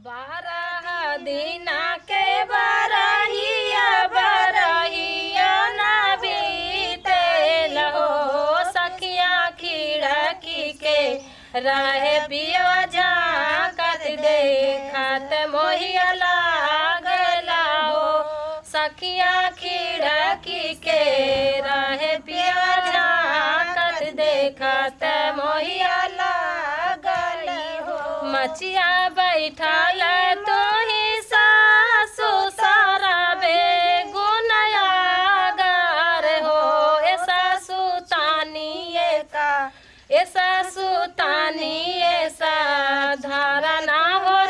बारह दिना के बरहिया बरहिया ना बीतेल हो सखिया खिड़की के रहे पिया झाँकत देखत मोहिया लागला हो सखिया खिड़की के रहे पिया झाँकत देखत मोहिया लागल हो मचिया बैठल तो ही सासु सारा बेगुनया गार हो ऐसा सुतानिए का ऐसा सुतानिए सा धारणा हो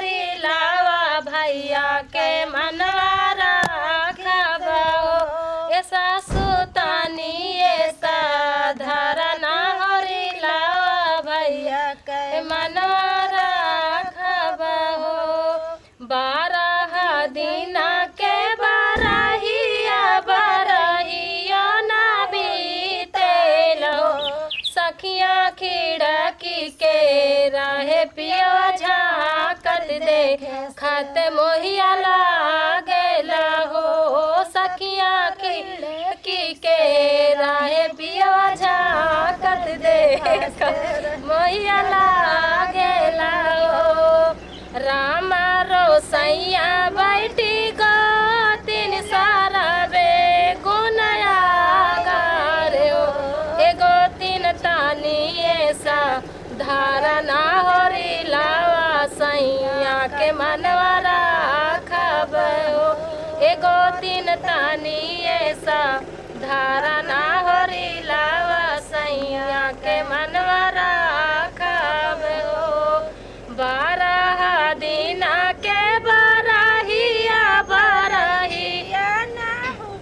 लावा भैया के मनवारा खब हो ऐसा सुतानिए सा धारणा हो लावा भैया के मनवारा बारह दिना के बरहिया बरहिया ना बीतेल हो सखिया खिड़की के रहे पिया झाँकत देखत मोहिया लागल हो सखिया खिड़की के रहे पिया झाँकत देखत मोहिया लागल हो राम रोसैया बैठी गो तीन सारा बेगुनया गार हो एगो तीन तानी ऐसा धारणा हो लावा सैया के मनवारा खब हो एगो तीन तानी ऐसा धारणा हो लावा सैया के मनवारा खब हो बारह दिना के बरहिया बरहिया ना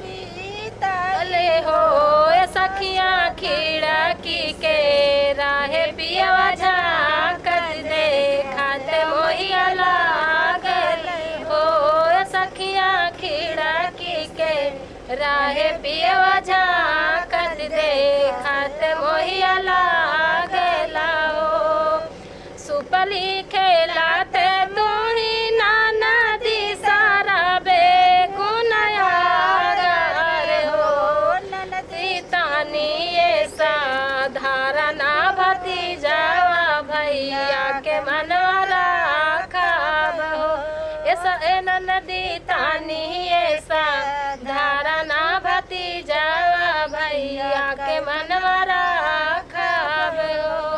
बीतले हो सखिया खिड़की के राहे पिया झाँकत देखत मोहिया लागल हो सखिया खिड़की के राहे पिया झाँकत देखत मोहिया लागल हो सुपली खेलाते तुही नाना दी सारा बेगुनया गार हो ननदी तानी ऐसा धारणा भतीजावा भैया के मनवारा खब हो ऐसा ननदी तानी ऐसा धारणा भतीजावा भैया के मनवारा खब हो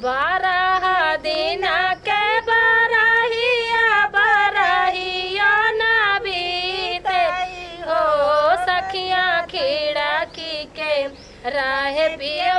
बारह दिना के बरहिया बरहिया ना बीते हो सखिया खिड़की के रहे पिया